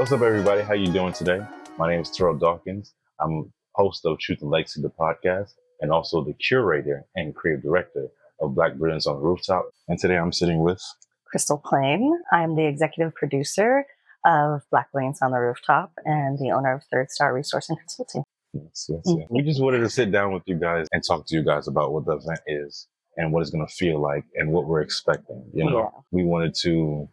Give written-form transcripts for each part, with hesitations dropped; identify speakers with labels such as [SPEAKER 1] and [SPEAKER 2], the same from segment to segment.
[SPEAKER 1] What's up, everybody? How you doing today? My name is Terrell Dawkins. I'm host of Truth and Legacy, the podcast, and also the curator and creative director of Black Brilliance on the Rooftop. And today I'm sitting with
[SPEAKER 2] Crystal Plain. I'm the executive producer of Black Brilliance on the Rooftop and the owner of Third Star Resource and Consulting.
[SPEAKER 1] Yes. We just wanted to sit down with you guys and talk to you guys about what the event is and what it's going to feel like and what we're expecting. We wanted to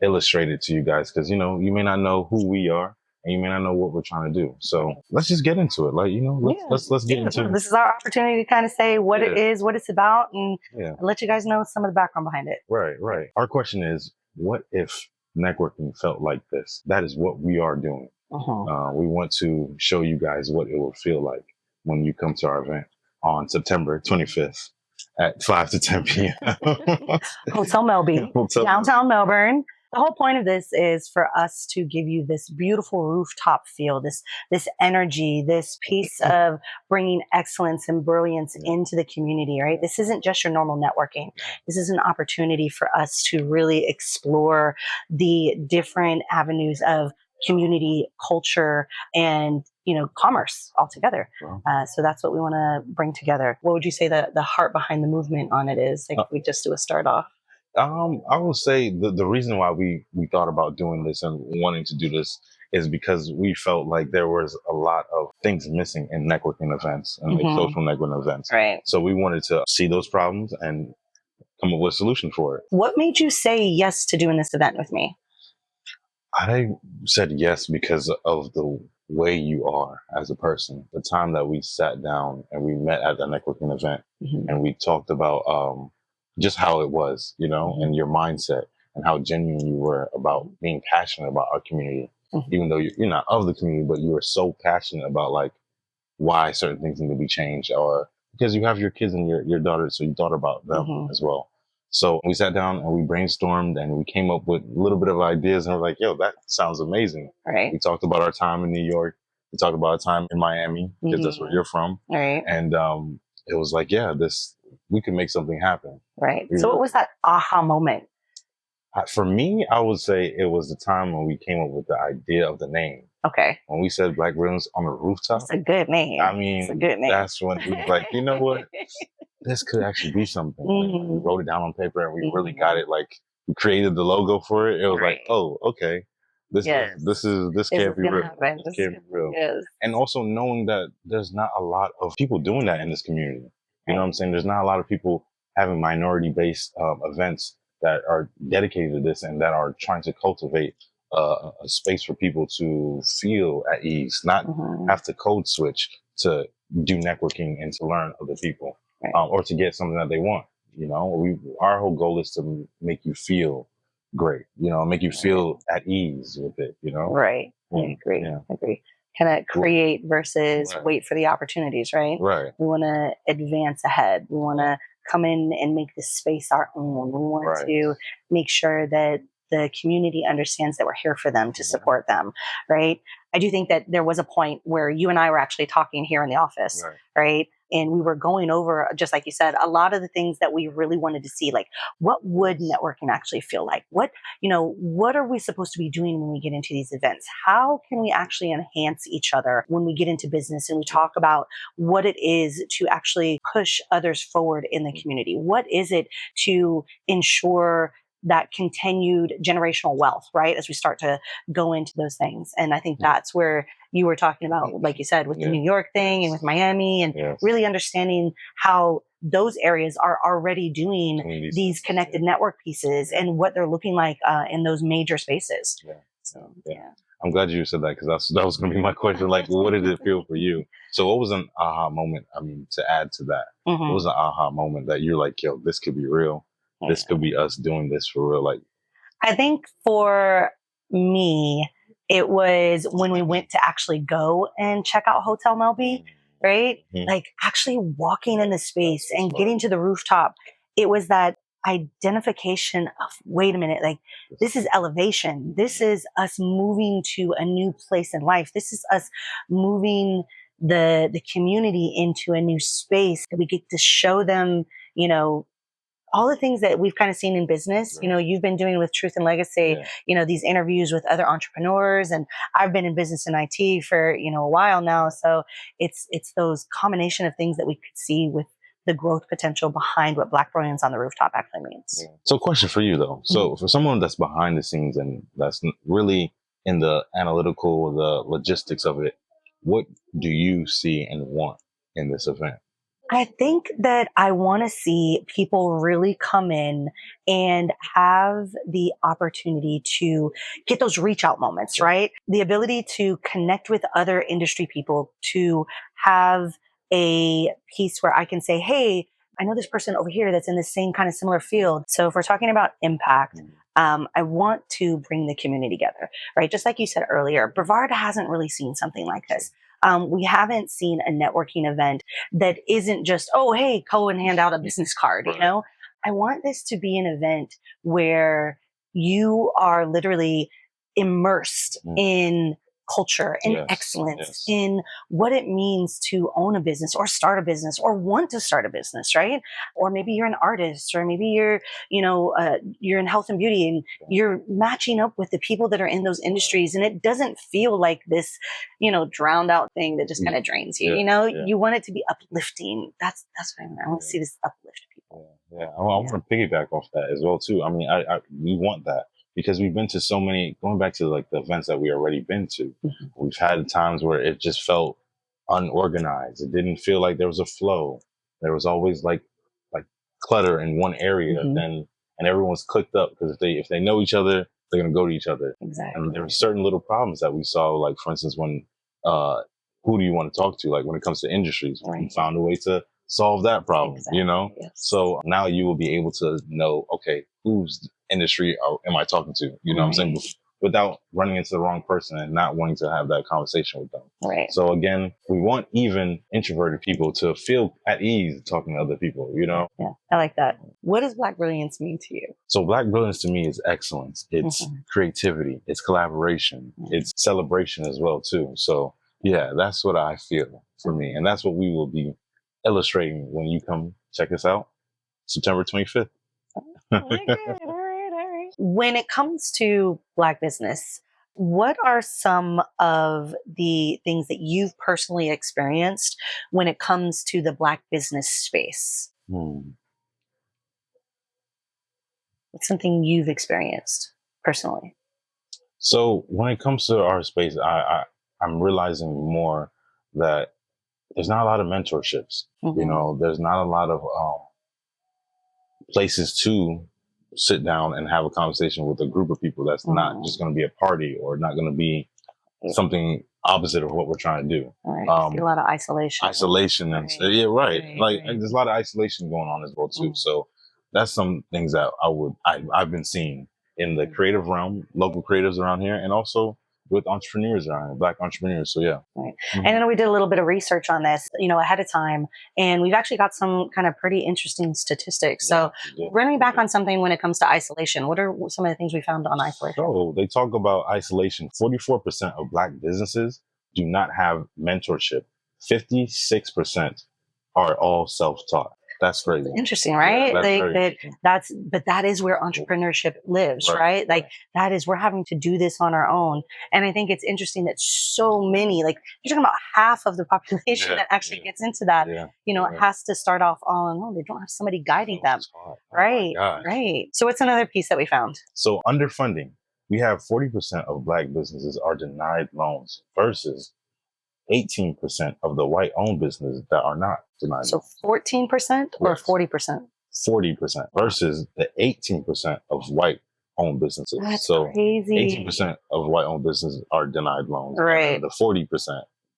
[SPEAKER 1] illustrate it to you guys because, you may not know who we are and you may not know what we're trying to do. So let's just get into it. Let's get into it.
[SPEAKER 2] This is our opportunity to kind of say what it is, what it's about, and let you guys know some of the background behind it.
[SPEAKER 1] Right. Our question is, what if networking felt like this? That is what we are doing. We want to show you guys what it will feel like when you come to our event on September 25th at 5 to 10 p.m.
[SPEAKER 2] Hotel Melby, downtown Melbourne. The whole point of this is for us to give you this beautiful rooftop feel, this energy, this piece of bringing excellence and brilliance into the community, right? This isn't just your normal networking. This is an opportunity for us to really explore the different avenues of community, culture, and commerce altogether. So that's what we want to bring together. What would you say the heart behind the movement on it is? Like, we just do a start off.
[SPEAKER 1] I will say the reason why we thought about doing this and wanting to do this is because we felt like there was a lot of things missing in networking events and social networking events.
[SPEAKER 2] Right.
[SPEAKER 1] So we wanted to see those problems and come up with a solution for it.
[SPEAKER 2] What made you say yes to doing this event with me?
[SPEAKER 1] I said yes because of the way you are as a person. The time that we sat down and we met at the networking event and we talked about just how it was, and your mindset and how genuine you were about being passionate about our community, even though you're not of the community, but you were so passionate about like why certain things need to be changed, or because you have your kids and your daughters, so you thought about them as well. So we sat down and we brainstormed and we came up with a little bit of ideas and we're like, yo, that sounds amazing.
[SPEAKER 2] Right.
[SPEAKER 1] We talked about our time in New York. We talked about our time in Miami because that's where you're from.
[SPEAKER 2] Right.
[SPEAKER 1] And it was like, we can make something happen.
[SPEAKER 2] Right. So what was that aha moment?
[SPEAKER 1] For me, I would say it was the time when we came up with the idea of the name.
[SPEAKER 2] Okay.
[SPEAKER 1] When we said Black Brilliance on the Rooftop.
[SPEAKER 2] It's a good name.
[SPEAKER 1] I mean,
[SPEAKER 2] it's a good name.
[SPEAKER 1] That's when we was like, you know what? This could actually be something. We wrote it down on paper and we really got it. Like, we created the logo for it. It was like, oh, okay. This can't be real. This can't be real.
[SPEAKER 2] Yes.
[SPEAKER 1] And also knowing that there's not a lot of people doing that in this community. You know what I'm saying? There's not a lot of people having minority-based events that are dedicated to this and that are trying to cultivate a space for people to feel at ease, not have to code switch to do networking and to learn other people, or to get something that they want. Our whole goal is to make you feel great, make you feel at ease with it,
[SPEAKER 2] Right. I agree.
[SPEAKER 1] Yeah.
[SPEAKER 2] I agree. Kind of create versus wait for the opportunities, right?
[SPEAKER 1] Right.
[SPEAKER 2] We want to advance ahead. We want to come in and make this space our own. We want to make sure that the community understands that we're here for them, to support them, right? I do think that there was a point where you and I were actually talking here in the office, right? And we were going over, just like you said, a lot of the things that we really wanted to see, like what would networking actually feel like? What are we supposed to be doing when we get into these events? How can we actually enhance each other when we get into business and we talk about what it is to actually push others forward in the community? What is it to ensure that continued generational wealth, right? As we start to go into those things. And I think that's where you were talking about, like you said, with the New York thing and with Miami and really understanding how those areas are already doing these connected network pieces and what they're looking like in those major spaces.
[SPEAKER 1] I'm glad you said that because that was going to be my question. Like, what did it feel for you? So what was an aha moment? I mean, to add to that, what was an aha moment that you're like, yo, this could be real? This could be us doing this for real. Like,
[SPEAKER 2] I think for me, it was when we went to actually go and check out Hotel Melby, right? Like actually walking in the space and getting to the rooftop. It was that identification of, wait a minute, like this is elevation. This is us moving to a new place in life. This is us moving the community into a new space that we get to show them, all the things that we've kind of seen in business,
[SPEAKER 1] Right.
[SPEAKER 2] you know, you've been doing with Truth and Legacy, you know, these interviews with other entrepreneurs, and I've been in business and IT for, you know, a while now. So it's those combination of things that we could see with the growth potential behind what Black Brilliance on the Rooftop actually means.
[SPEAKER 1] So question for you though. So for someone that's behind the scenes and that's really in the analytical, the logistics of it, what do you see and want in this event?
[SPEAKER 2] I think that I want to see people really come in and have the opportunity to get those reach out moments, right? The ability to connect with other industry people, to have a piece where I can say, hey, I know this person over here that's in the same kind of similar field. So if we're talking about impact, I want to bring the community together, right? Just like you said earlier, Brevard hasn't really seen something like this. We haven't seen a networking event that isn't just, oh, hey, go and hand out a business card, you know? I want this to be an event where you are literally immersed in culture and excellence, in what it means to own a business or start a business or want to start a business, right? Or maybe you're an artist, or maybe you're, you know, you're in health and beauty, and you're matching up with the people that are in those industries. And it doesn't feel like this, you know, drowned out thing that just kind of drains you. You know, you want it to be uplifting. That's what I want. I want to see this uplift people.
[SPEAKER 1] I want to piggyback off that as well too. I mean, we want that, because we've been to so many, going back to like the events that we already been to, we've had times where it just felt unorganized. It didn't feel like there was a flow. There was always like clutter in one area, and everyone's clicked up, because if they know each other, they're going to go to each other.
[SPEAKER 2] Exactly.
[SPEAKER 1] And there were certain little problems that we saw, like for instance, when who do you want to talk to? Like when it comes to industries, we found a way to solve that problem, you know? So now you will be able to know, okay, whose industry am I talking to? You know what I'm saying? Without running into the wrong person and not wanting to have that conversation with them.
[SPEAKER 2] Right.
[SPEAKER 1] So again, we want even introverted people to feel at ease talking to other people, you know?
[SPEAKER 2] Yeah, I like that. What does Black Brilliance mean to you?
[SPEAKER 1] So Black Brilliance to me is excellence. It's creativity. It's collaboration. It's celebration as well too. So yeah, that's what I feel for me. And that's what we will be illustrating when you come check us out September 25th.
[SPEAKER 2] All right. When it comes to Black business, what are some of the things that you've personally experienced when it comes to the Black business space? What's something you've experienced personally?
[SPEAKER 1] So when it comes to our space, I'm realizing more that there's not a lot of mentorships. You know, there's not a lot of places to sit down and have a conversation with a group of people that's not just going to be a party, or not going to be something opposite of what we're trying to do.
[SPEAKER 2] Right. A lot of isolation.
[SPEAKER 1] And like there's a lot of isolation going on as well too. So that's some things that I've been seeing in the creative realm, local creatives around here, and also with entrepreneurs around here, Black entrepreneurs. So yeah.
[SPEAKER 2] Right. And I know we did a little bit of research on this, you know, ahead of time, and we've actually got some kind of pretty interesting statistics. So running back on something when it comes to isolation, what are some of the things we found on isolation?
[SPEAKER 1] So they talk about isolation. 44% of Black businesses do not have mentorship. 56% are all self-taught. That's crazy.
[SPEAKER 2] Interesting, right? But that is where entrepreneurship lives, right? Like that is, we're having to do this on our own. And I think it's interesting that so many, like you're talking about half of the population that actually gets into that, you know, it has to start off all alone. They don't have somebody guiding them. Right. So what's another piece that we found?
[SPEAKER 1] So underfunding. We have 40% of Black businesses are denied loans versus 18% of the white-owned businesses that are not denied.
[SPEAKER 2] So 14% or 40%?
[SPEAKER 1] 40% versus the 18% of white-owned businesses.
[SPEAKER 2] That's
[SPEAKER 1] so
[SPEAKER 2] crazy.
[SPEAKER 1] 18% of white-owned businesses are denied loans.
[SPEAKER 2] Right.
[SPEAKER 1] The 40%.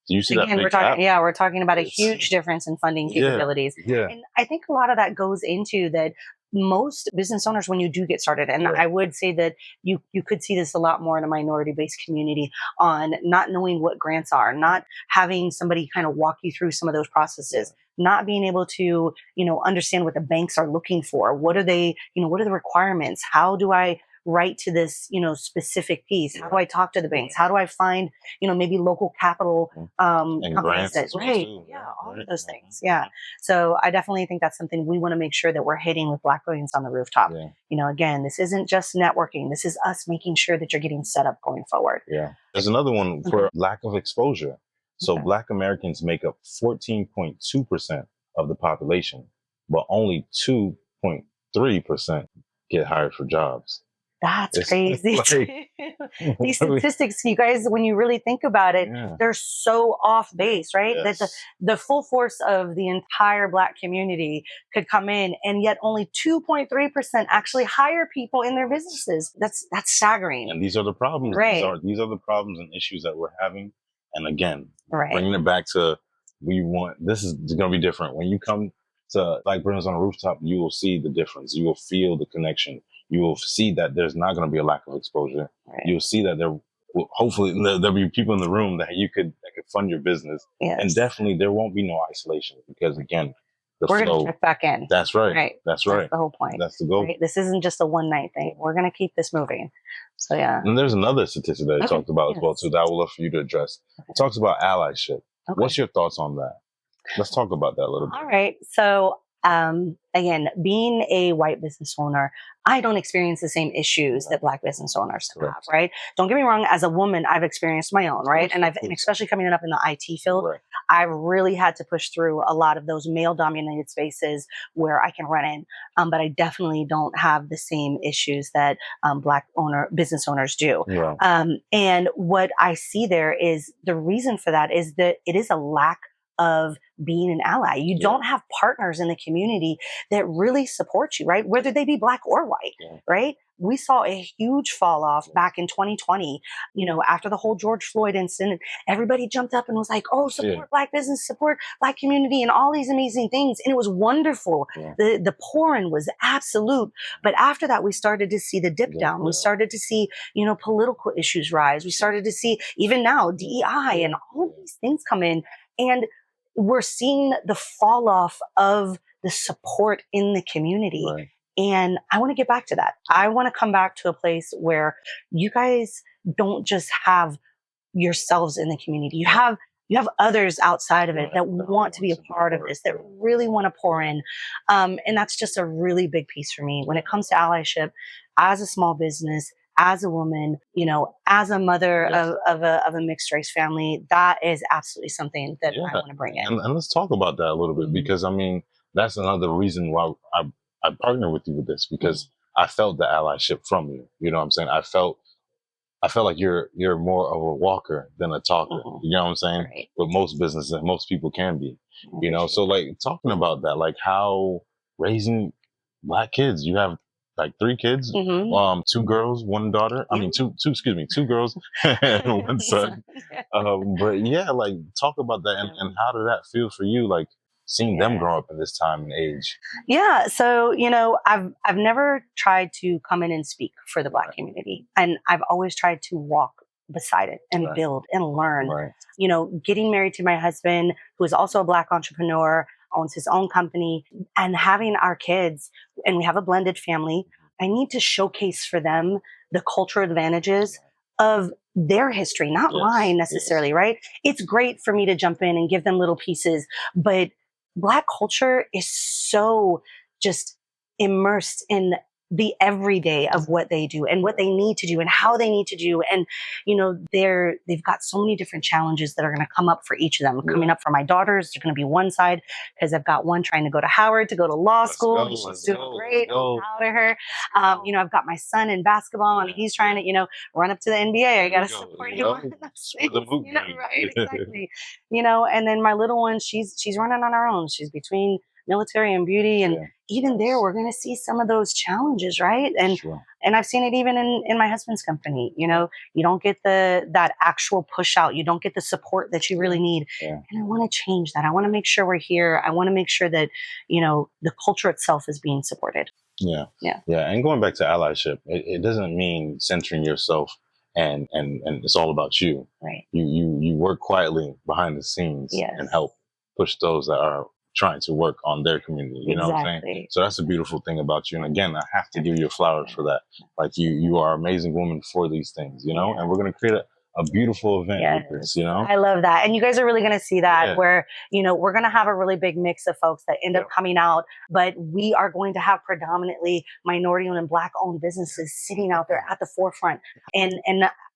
[SPEAKER 1] Do you see that?
[SPEAKER 2] We're talking about a huge difference in funding capabilities. And I think a lot of that goes into that most business owners, when you do get started, and I would say that you could see this a lot more in a minority-based community, on not knowing what grants are, not having somebody kind of walk you through some of those processes, not being able to, you know, understand what the banks are looking for. What are they, you know, what are the requirements? How do I right to this, specific piece? How do I talk to the banks? How do I find, maybe local capital
[SPEAKER 1] and
[SPEAKER 2] companies that,
[SPEAKER 1] right?
[SPEAKER 2] Yeah, all of those things. Yeah. So I definitely think that's something we want to make sure that we're hitting with Black Brilliance on the Rooftop. Again, this isn't just networking. This is us making sure that you're getting set up going forward.
[SPEAKER 1] Yeah. There's another one for lack of exposure. So Black Americans make up 14.2% of the population, but only 2.3% get hired for jobs.
[SPEAKER 2] That's crazy. These statistics, you guys, when you really think about it, they're so off base, right? That the full force of the entire Black community could come in, and yet only 2.3% actually hire people in their businesses. That's staggering.
[SPEAKER 1] And these are the problems.
[SPEAKER 2] Right.
[SPEAKER 1] These are the problems and issues that we're having. And again, bringing it back to, this is going to be different. When you come to Black Brilliance on a Rooftop, you will see the difference. You will feel the connection. You will see that there's not going to be a lack of exposure. You'll see that there will, hopefully there'll be people in the room that could fund your business. And definitely there won't be no isolation, because again,
[SPEAKER 2] we're going to check back in.
[SPEAKER 1] That's right. That's right.
[SPEAKER 2] That's the whole point.
[SPEAKER 1] That's the goal.
[SPEAKER 2] Right? This isn't just a one night thing. We're going to keep this moving. So yeah.
[SPEAKER 1] And there's another statistic that I talked about as well too, that I would love for you to address. It talks about allyship. What's your thoughts on that? Let's talk about that a little bit.
[SPEAKER 2] All right. So again, being a white business owner, I don't experience the same issues that Black business owners have, right? Don't get me wrong. As a woman, I've experienced my own, right? And especially coming up in the IT field, I've really had to push through a lot of those male dominated spaces where I can run in. But I definitely don't have the same issues that Black business owners do. And what I see there is the reason for that is that it is a lack of being an ally. You don't have partners in the community that really support you, right? Whether they be Black or white, right? We saw a huge fall off back in 2020, after the whole George Floyd incident. Everybody jumped up and was like, oh, support Black business, support Black community, and all these amazing things. And it was wonderful. The pouring was absolute. But after that, we started to see the dip down. We started to see, political issues rise. We started to see, even now, DEI and all of these things come in. And we're seeing the fall off of the support in the community. And I want to get back to that. I want to come back to a place where you guys don't just have yourselves in the community. You have others outside of it that want to be a part of this, that really want to pour in. And that's just a really big piece for me when it comes to allyship as a small business, as a woman, as a mother of a mixed race family. That is absolutely something that I want to bring in.
[SPEAKER 1] And let's talk about that a little bit, because that's another reason why I partner with you with this, because I felt the allyship from you. You know what I'm saying? I felt like you're more of a walker than a talker. You know what I'm saying? But most businesses, most people can be, so like talking about that, like how raising Black kids, you have like 3 kids, 2 girls, 1 daughter. I mean, two girls and 1 son. But like talk about that and how did that feel for you? Like seeing them grow up in this time and age.
[SPEAKER 2] Yeah. So, I've never tried to come in and speak for the Black community. And I've always tried to walk beside it and build and learn. Getting married to my husband, who is also a Black entrepreneur, owns his own company, and having our kids, and we have a blended family, I need to showcase for them the cultural advantages of their history, not mine necessarily, right? It's great for me to jump in and give them little pieces, but Black culture is so just immersed in the everyday of what they do and what they need to do and how they need to do. And, they've got so many different challenges that are going to come up for each of them. Coming up for my daughters, they're going to be one side, because I've got one trying to go to Howard to go to law school. She's doing great. I'm proud of her. I've got my son in basketball, and he's trying to, run up to the NBA. I got to support him on that space. Right? Exactly. And then my little one, she's running on her own. She's between military and beauty, and even there we're going to see some of those challenges, right? And I've seen it even in my husband's company. You don't get that actual push out, you don't get the support that you really need. And I want to change that. I want to make sure we're here. I want to make sure that the culture itself is being supported. And
[SPEAKER 1] going back to allyship, it doesn't mean centering yourself and it's all about you. You work quietly behind the scenes and help push those that are trying to work on their community. You know what I'm saying? So that's a beautiful thing about you. And again, I have to give you flowers for that. Like you are an amazing woman for these things, you know, and we're going to create a beautiful event with this, you know?
[SPEAKER 2] I love that. And you guys are really going to see that where, you know, we're going to have a really big mix of folks that end up coming out, but we are going to have predominantly minority owned and Black owned businesses sitting out there at the forefront. And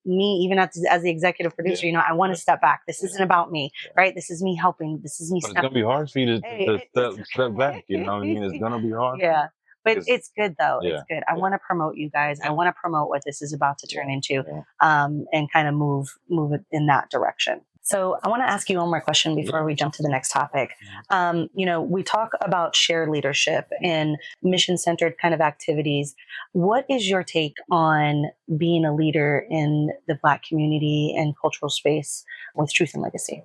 [SPEAKER 2] me, even as the executive producer, you know, I want to step back. This isn't about me, right? This is me helping. This is me.
[SPEAKER 1] But it's going to be hard for you to step back. You know what I mean? It's going to be hard.
[SPEAKER 2] Yeah. But it's good though. It's good. I want to promote you guys. I want to promote what this is about to turn into, and kind of move it in that direction. So I want to ask you one more question before we jump to the next topic. You know, we talk about shared leadership and mission-centered kind of activities. What is your take on being a leader in the Black community and cultural space with Truth and Legacy?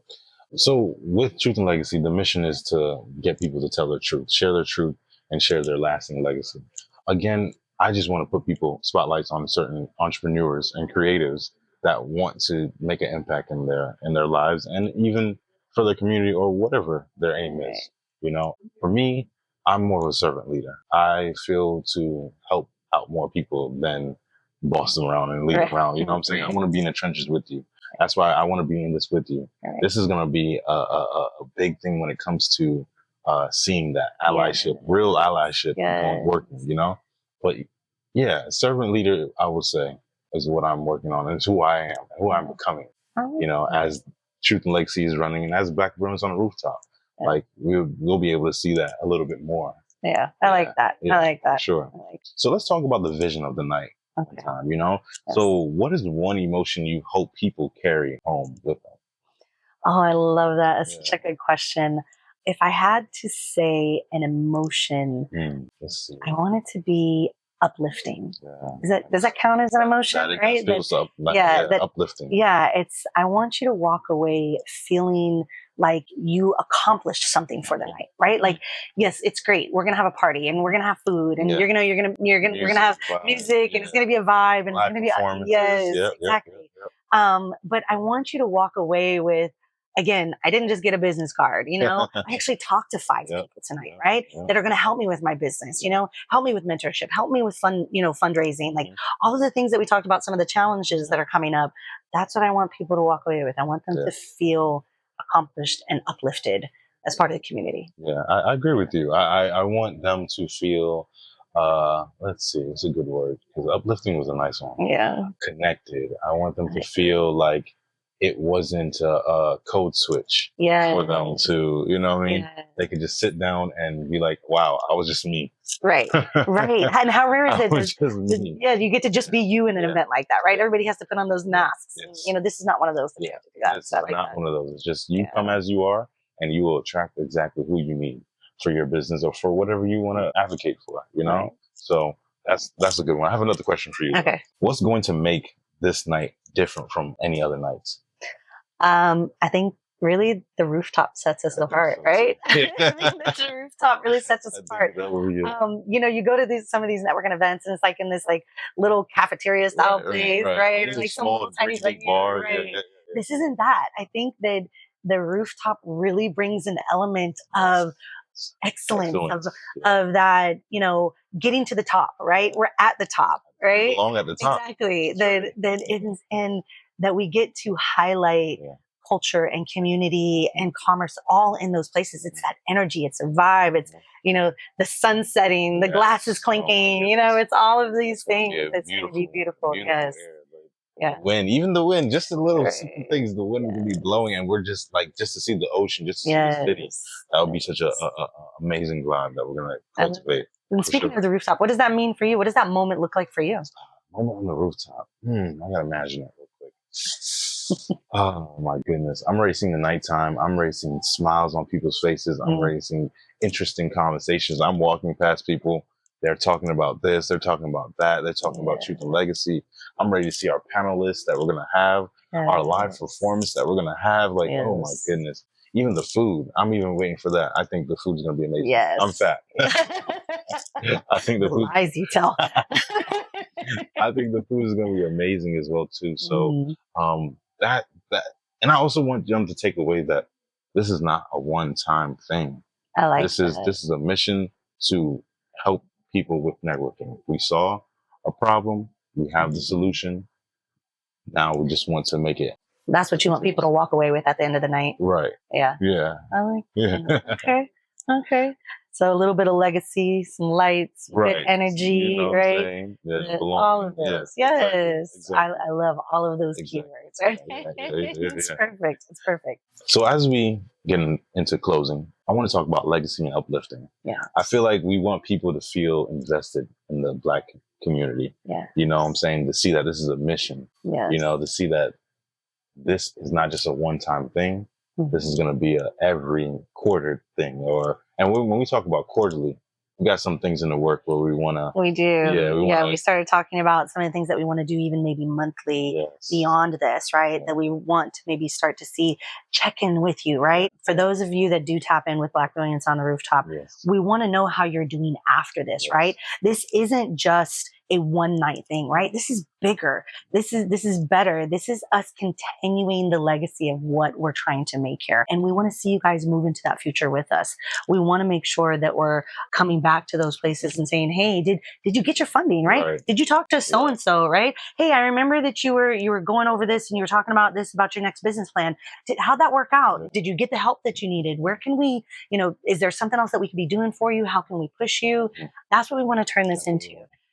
[SPEAKER 1] So with Truth and Legacy, the mission is to get people to tell their truth, share their truth, and share their lasting legacy. Again, I just want to put spotlights on certain entrepreneurs and creatives that want to make an impact in their lives and even for their community or whatever their aim is. You know, for me, I'm more of a servant leader. I feel to help out more people than boss them around and lead them around. You know what I'm saying? I want to be in the trenches with you. That's why I want to be in this with you. This is going to be a big thing when it comes to seeing that allyship, real allyship working, you know? But yeah, servant leader, I would say, is what I'm working on. And it's who I am, who I'm becoming, you know, as Truth and Legacy is running and as Black Brilliance on the Rooftop. Like we'll be able to see that a little bit more.
[SPEAKER 2] Yeah, I like that. I like that.
[SPEAKER 1] Sure. So let's talk about the vision of the night. You know? So what is one emotion you hope people carry home with them?
[SPEAKER 2] Oh, I love that. That's such a good question. If I had to say an emotion, I want it to be uplifting. Does that count as an emotion? Right?
[SPEAKER 1] Uplifting.
[SPEAKER 2] Yeah, I want you to walk away feeling like you accomplished something for the night, right? Like, yes, it's great. We're gonna have a party and we're gonna have food and we're gonna have music and it's gonna be a vibe and it's gonna be exactly. But I want you to walk away with, again, I didn't just get a business card, you know, I actually talked to 5 people tonight, right? That are going to help me with my business, you know, help me with mentorship, help me with fundraising, like all of the things that we talked about, some of the challenges that are coming up. That's what I want people to walk away with. I want them to feel accomplished and uplifted as part of the community.
[SPEAKER 1] Yeah, I agree with you. I want them to feel, let's see, it's a good word because uplifting was a nice one.
[SPEAKER 2] Yeah.
[SPEAKER 1] Connected. I want them to feel like it wasn't a code switch for them to, you know what I mean? They could just sit down and be like, wow, I was just me.
[SPEAKER 2] Right. And how rare is it? You get to just be you in an event like that, right? Everybody has to put on those masks. And, you know, this is not one of those.
[SPEAKER 1] It's not one of those. It's just you come as you are and you will attract exactly who you need for your business or for whatever you want to advocate for, you know? Right. So that's a good one. I have another question for you.
[SPEAKER 2] Okay.
[SPEAKER 1] What's going to make this night different from any other nights?
[SPEAKER 2] I think really the rooftop sets us apart, right? I think the rooftop really sets us apart. You know, you go to some of these networking events and it's like in this like little cafeteria style place, right? Or like
[SPEAKER 1] small tiny bar.
[SPEAKER 2] This isn't that. I think that the rooftop really brings an element of excellence. Of that, you know, getting to the top, right? We're at the top, right?
[SPEAKER 1] We belong at the top.
[SPEAKER 2] Exactly. That we get to highlight culture and community and commerce all in those places. It's that energy. It's a vibe. It's, you know, the sun setting, the glasses clinking, you know, it's all of these things. It's going to be beautiful. Yes.
[SPEAKER 1] Yeah. Even the wind, just the little things, the wind will be blowing and we're just like, just to see the ocean, just to see the city. That would be such a amazing vibe that we're going to cultivate.
[SPEAKER 2] And speaking of the rooftop, what does that mean for you? What does that moment look like for you?
[SPEAKER 1] Moment on the rooftop. I got to imagine it real quick. Oh my goodness. I'm already seeing the nighttime. I'm already seeing smiles on people's faces. I'm already seeing interesting conversations. I'm walking past people. They're talking about this. They're talking about that. They're talking about Truth and Legacy. I'm ready to see our panelists that we're going to have, our live performance that we're going to have. Like, oh my goodness. Even the food. I'm even waiting for that. I think the food is going to be amazing.
[SPEAKER 2] Yes.
[SPEAKER 1] I'm fat. I think the food.
[SPEAKER 2] Lies you tell.
[SPEAKER 1] I think the food is going to be amazing as well too. So, and I also want them to take away that this is not a one-time thing.
[SPEAKER 2] I like
[SPEAKER 1] this is a mission to help people with networking. We saw a problem, we have the solution. Now we just want to make it.
[SPEAKER 2] That's what you want people to walk away with at the end of the night.
[SPEAKER 1] Right.
[SPEAKER 2] Yeah.
[SPEAKER 1] Yeah.
[SPEAKER 2] I like Okay. So a little bit of legacy, some lights, good energy, right? All of those. Yes. Exactly. I love all of those keywords. Right? It's perfect. It's perfect.
[SPEAKER 1] So as we get into closing, I want to talk about legacy and uplifting.
[SPEAKER 2] Yeah.
[SPEAKER 1] I feel like we want people to feel invested in the Black community.
[SPEAKER 2] Yeah.
[SPEAKER 1] You know what I'm saying? To see that this is a mission.
[SPEAKER 2] Yeah.
[SPEAKER 1] You know, to see that this is not just a one-time thing. This is going to be a every quarter thing, and when we talk about quarterly, we got some things in the work where we want to.
[SPEAKER 2] We do. Yeah, we started talking about some of the things that we want to do, even maybe monthly beyond this, right? That we want to maybe start to see, check in with you, right? For those of you that do tap in with Black Brilliance on the Rooftop, we want to know how you're doing after this, right? This isn't just a one night thing, right? This is bigger. This is better. This is us continuing the legacy of what we're trying to make here. And we want to see you guys move into that future with us. We want to make sure that we're coming back to those places and saying, hey, did you get your funding, right? Did you talk to so-and-so, right? Hey, I remember that you were going over this and you were talking about this, about your next business plan. How'd that work out? Did you get the help that you needed? Where can we, is there something else that we could be doing for you? How can we push you? That's what we want to turn this into.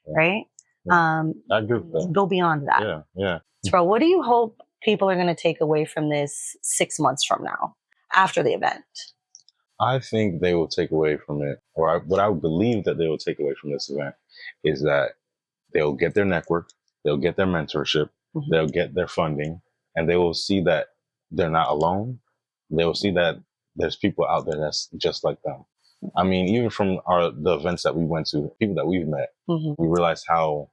[SPEAKER 2] Right?
[SPEAKER 1] I agree with that.
[SPEAKER 2] Go beyond that.
[SPEAKER 1] Yeah.
[SPEAKER 2] So what do you hope people are going to take away from this 6 months from now, after the event?
[SPEAKER 1] I think they will take away from it, or what I believe that they will take away from this event is that they'll get their network, they'll get their mentorship, they'll get their funding, and they will see that they're not alone. They will see that there's people out there that's just like them. I mean, even from the events that we went to, people that we've met, we realized how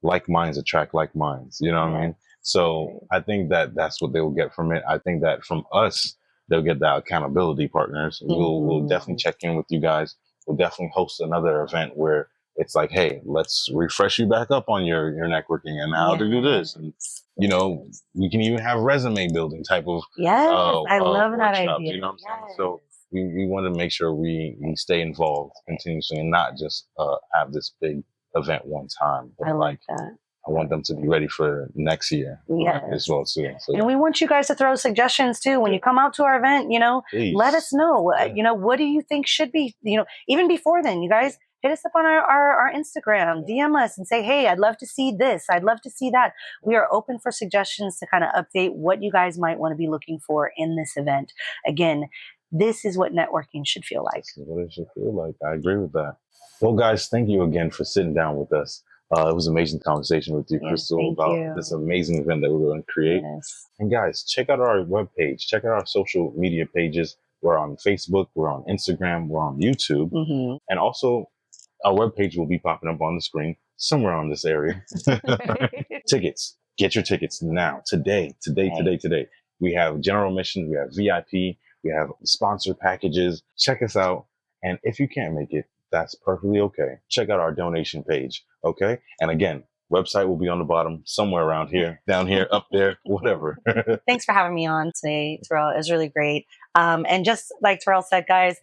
[SPEAKER 1] like minds attract like minds. You know what I mean? So I think that that's what they will get from it. I think that from us, they'll get that accountability partners. We'll definitely check in with you guys. We'll definitely host another event where it's like, hey, let's refresh you back up on your networking and how to do this. And, we can even have resume building type of
[SPEAKER 2] I love that
[SPEAKER 1] workshops,
[SPEAKER 2] idea.
[SPEAKER 1] You know what I'm saying? So we want to make sure we stay involved continuously and not just have this big event one time. But
[SPEAKER 2] I like that.
[SPEAKER 1] I want them to be ready for next year as well too. So,
[SPEAKER 2] and we want you guys to throw suggestions too. When you come out to our event, let us know. What do you think should be, even before then, you guys hit us up on our Instagram, DM us and say, hey, I'd love to see this. I'd love to see that. We are open for suggestions to kind of update what you guys might want to be looking for in this event. Again, this is what networking should feel like.
[SPEAKER 1] This is what it should feel like. I agree with that. Well, guys, thank you again for sitting down with us. It was an amazing conversation with you, Crystal, about this amazing event that we're going to create. And guys, check out our webpage. Check out our social media pages. We're on Facebook. We're on Instagram. We're on YouTube. And also, our webpage will be popping up on the screen somewhere on this area. Tickets. Get your tickets now. Today. We have general admission. We have VIP. We have sponsor packages. Check us out. And if you can't make it, that's perfectly okay. Check out our donation page. Okay. And again, website will be on the bottom, somewhere around here, down here, up there, whatever.
[SPEAKER 2] Thanks for having me on today, Terrell. It was really great. And just like Terrell said, guys,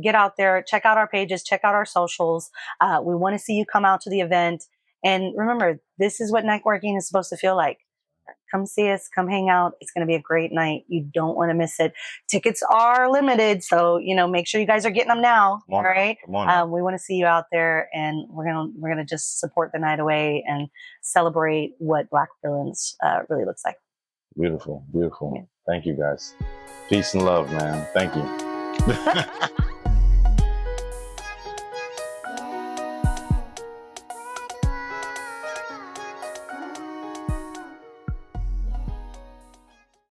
[SPEAKER 2] get out there, check out our pages, check out our socials. We want to see you come out to the event. And remember, this is what networking is supposed to feel like. Come see us, come hang out. It's going to be a great night. You don't want to miss it. Tickets are limited. So, make sure you guys are getting them now. All right.
[SPEAKER 1] Come on.
[SPEAKER 2] We want to see you out there, and we're going to just support the night away and celebrate what Black Brilliance really looks like.
[SPEAKER 1] Beautiful. Yeah. Thank you guys. Peace and love, man. Thank you.